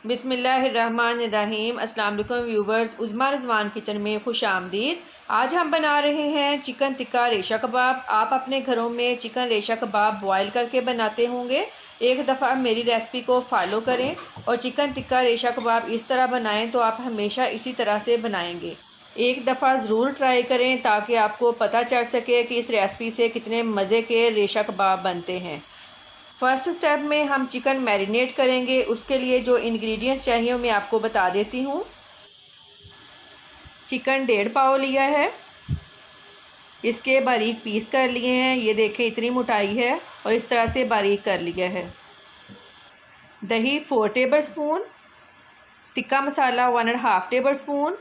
बिस्मिल्लाहिर्रहमानिर्रहीम। अस्सलाम वालेकुम व्यूवर्स, उज़्मा रिज़वान किचन में खुश आमदीद। आज हम बना रहे हैं चिकन टिक्का रेशा कबाब। आप अपने घरों में चिकन रेशा कबाब बॉयल करके बनाते होंगे। एक दफ़ा मेरी रेसिपी को फॉलो करें और चिकन टिक्का रेशा कबाब इस तरह बनाएं तो आप हमेशा इसी तरह से बनाएंगे। एक दफ़ा ज़रूर ट्राई करें ताकि आपको पता चल सके कि इस रेसिपी से कितने मज़े के रेशा कबाब बनते हैं। फर्स्ट स्टेप में हम चिकन मैरिनेट करेंगे। उसके लिए जो इंग्रेडिएंट्स चाहिए मैं आपको बता देती हूँ। चिकन 1.5 पाव लिया है, इसके बारीक पीस कर लिए हैं। ये देखें इतनी मोटाई है और इस तरह से बारीक कर लिया है। दही 4 table spoon, tikka masala 1.5 table spoon,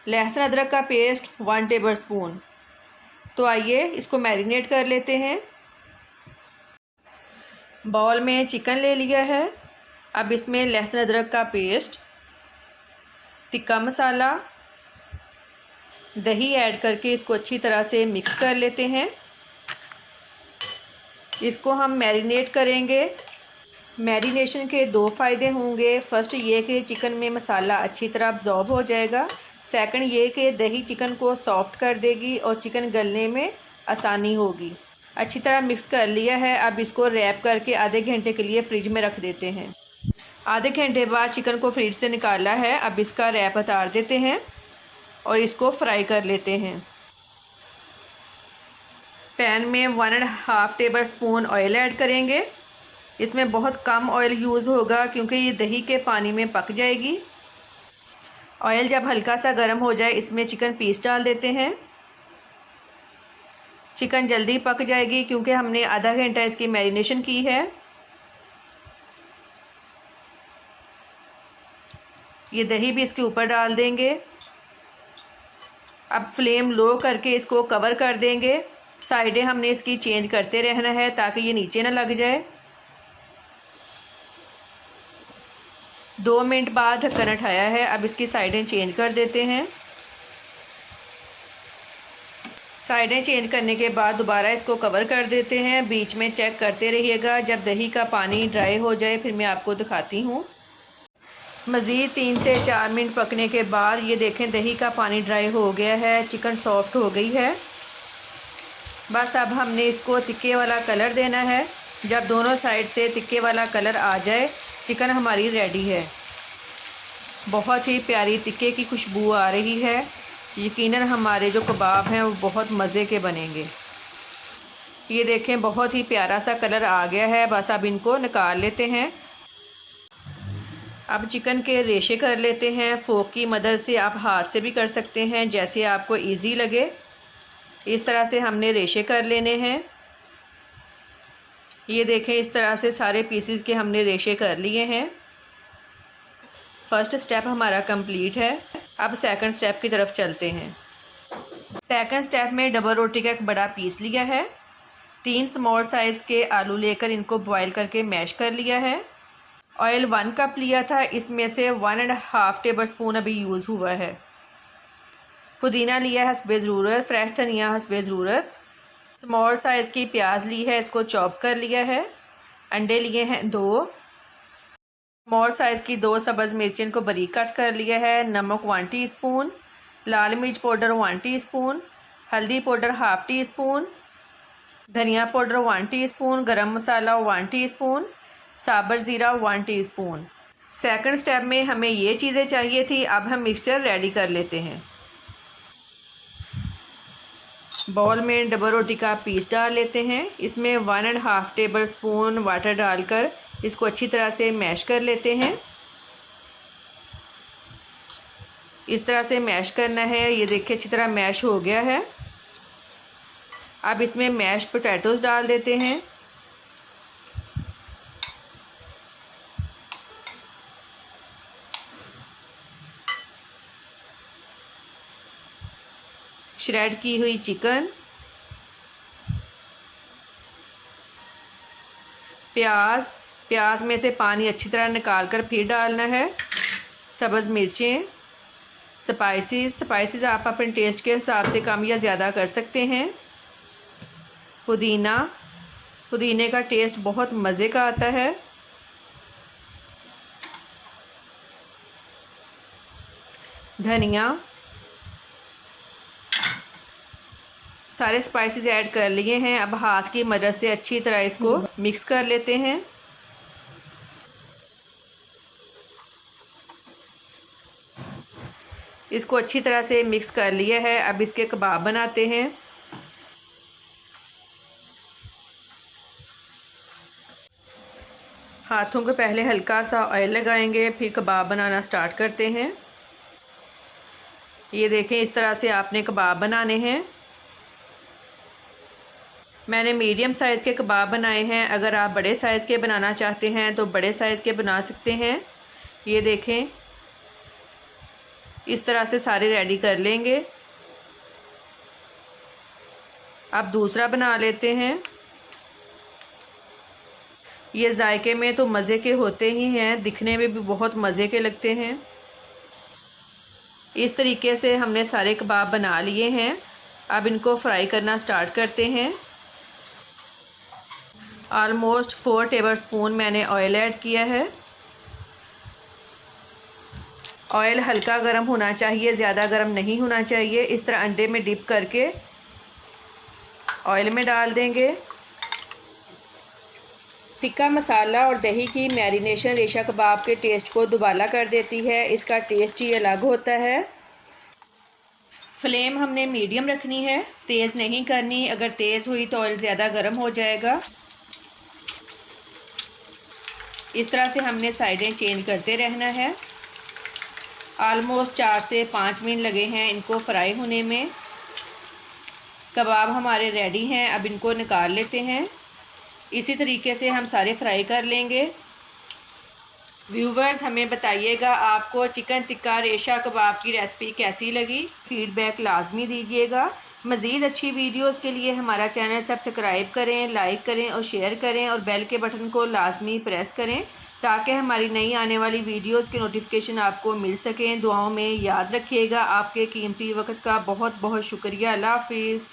लहसुन अदरक का पेस्ट 1 टेबल स्पून। तो आइए इसको मैरिनेट कर लेते हैं। बाउल में चिकन ले लिया है। अब इसमें लहसुन अदरक का पेस्ट, टिक्का मसाला, दही ऐड करके इसको अच्छी तरह से मिक्स कर लेते हैं। इसको हम मैरिनेट करेंगे। मैरिनेशन के 2 फ़ायदे होंगे। फ़र्स्ट ये कि चिकन में मसाला अच्छी तरह अब्ज़ॉर्ब हो जाएगा। सेकंड ये कि दही चिकन को सॉफ़्ट कर देगी और चिकन गलने में आसानी होगी। अच्छी तरह मिक्स कर लिया है। अब इसको रैप करके आधे घंटे के लिए फ्रिज में रख देते हैं। आधे घंटे बाद चिकन को फ्रिज से निकाला है। अब इसका रैप उतार देते हैं और इसको फ्राई कर लेते हैं। पैन में 1.5 टेबल स्पून ऑयल ऐड करेंगे। इसमें बहुत कम ऑयल यूज़ होगा क्योंकि ये दही के पानी में पक जाएगी। ऑयल जब हल्का सा गर्म हो जाए इसमें चिकन पीस डाल देते हैं। चिकन जल्दी पक जाएगी क्योंकि हमने आधा घंटा इसकी मैरिनेशन की है। ये दही भी इसके ऊपर डाल देंगे। अब फ्लेम लो करके इसको कवर कर देंगे। साइडें हमने इसकी चेंज करते रहना है ताकि ये नीचे ना लग जाए। 2 मिनट बाद ढक्कन उठाया है। अब इसकी साइडें चेंज कर देते हैं। साइडें चेंज करने के बाद दोबारा इसको कवर कर देते हैं। बीच में चेक करते रहिएगा। जब दही का पानी ड्राई हो जाए फिर मैं आपको दिखाती हूँ। मज़ीद 3 से 4 मिनट पकने के बाद ये देखें दही का पानी ड्राई हो गया है, चिकन सॉफ्ट हो गई है। बस अब हमने इसको तिक्के वाला कलर देना है। जब दोनों साइड से तिक्के वाला कलर आ जाए चिकन हमारी रेडी है। बहुत ही प्यारी तिक्के की खुशबू आ रही है। यकीनन हमारे जो कबाब हैं वो बहुत मज़े के बनेंगे। ये देखें बहुत ही प्यारा सा कलर आ गया है। बस अब इनको निकाल लेते हैं। अब चिकन के रेशे कर लेते हैं। फोक की मदद से आप हाथ से भी कर सकते हैं, जैसे आपको इजी लगे। इस तरह से हमने रेशे कर लेने हैं। ये देखें इस तरह से सारे पीसेस के हमने रेशे कर लिए हैं। फर्स्ट स्टेप हमारा कंप्लीट है। अब सेकंड स्टेप की तरफ चलते हैं। सेकंड स्टेप में डबल रोटी का एक बड़ा पीस लिया है। 3 स्मॉल साइज़ के आलू लेकर इनको बॉईल करके मैश कर लिया है। ऑयल 1 कप लिया था, इसमें से 1.5 टेबल स्पून अभी यूज़ हुआ है। पुदीना लिया है हस्बे ज़रूरत, फ्रेश धनिया हस्बे ज़रूरत। स्मॉल साइज़ की प्याज ली है, इसको चॉप कर लिया है। अंडे लिए हैं 2। स्मॉल साइज़ की 2 सब्ज़ मिर्च इनको बारीक कट कर लिया है। नमक 1 टीस्पून, लाल मिर्च पाउडर 1 टीस्पून, हल्दी पाउडर 1/2 टीस्पून, धनिया पाउडर 1 टीस्पून, गरम मसाला 1 टीस्पून, साबुत ज़ीरा 1 टीस्पून। सेकंड स्टेप में हमें ये चीज़ें चाहिए थी। अब हम मिक्सचर रेडी कर लेते हैं। बाउल में डबल रोटी का पीस डाल लेते हैं। इसमें 1.5 टेबल स्पून वाटर डालकर इसको अच्छी तरह से मैश कर लेते हैं। इस तरह से मैश करना है। ये देखिए अच्छी तरह मैश हो गया है। अब इसमें मैश पोटैटोज़ डाल देते हैं। श्रेड की हुई चिकन, प्याज में से पानी अच्छी तरह निकाल कर फिर डालना है। सब्ज़ मिर्चें, स्पाइसेस आप अपने टेस्ट के हिसाब से कम या ज़्यादा कर सकते हैं। पुदीने का टेस्ट बहुत मज़े का आता है। धनिया, सारे स्पाइसेस ऐड कर लिए हैं। अब हाथ की मदद से अच्छी तरह इसको मिक्स कर लेते हैं। इसको अच्छी तरह से मिक्स कर लिया है। अब इसके कबाब बनाते हैं। हाथों को पहले हल्का सा ऑयल लगाएंगे, फिर कबाब बनाना स्टार्ट करते हैं। ये देखें, इस तरह से आपने कबाब बनाने हैं। मैंने मीडियम साइज़ के कबाब बनाए हैं। अगर आप बड़े साइज़ के बनाना चाहते हैं तो बड़े साइज़ के बना सकते हैं। ये देखें, इस तरह से सारे रेडी कर लेंगे। अब दूसरा बना लेते हैं। ये जायके में तो मज़े के होते ही हैं, दिखने में भी बहुत मज़े के लगते हैं। इस तरीके से हमने सारे कबाब बना लिए हैं। अब इनको फ्राई करना स्टार्ट करते हैं। ऑलमोस्ट 4 टेबलस्पून मैंने ऑयल ऐड किया है। ऑयल हल्का गर्म होना चाहिए, ज़्यादा गर्म नहीं होना चाहिए। इस तरह अंडे में डिप करके ऑयल में डाल देंगे। टिक्का मसाला और दही की मैरिनेशन रेशा कबाब के टेस्ट को दुबाला कर देती है। इसका टेस्ट ही अलग होता है। फ्लेम हमने मीडियम रखनी है, तेज़ नहीं करनी। अगर तेज़ हुई तो ऑयल ज़्यादा गर्म हो जाएगा। इस तरह से हमने साइडें चेंज करते रहना है। ऑलमोस्ट 4 से 5 मिनट लगे हैं इनको फ्राई होने में। कबाब हमारे रेडी हैं। अब इनको निकाल लेते हैं। इसी तरीके से हम सारे फ्राई कर लेंगे। व्यूवर्स, हमें बताइएगा आपको चिकन टिक्का रेशा कबाब की रेसिपी कैसी लगी। फीडबैक लाजमी दीजिएगा। मज़ीद अच्छी वीडियोस के लिए हमारा चैनल सब्सक्राइब करें, लाइक करें और शेयर करें और बेल के बटन को लाजमी प्रेस करें ताकि हमारी नई आने वाली वीडियोस के नोटिफिकेशन आपको मिल सकें। दुआओं में याद रखिएगा। आपके कीमती वक्त का बहुत बहुत शुक्रिया। अल्लाह हाफिज़।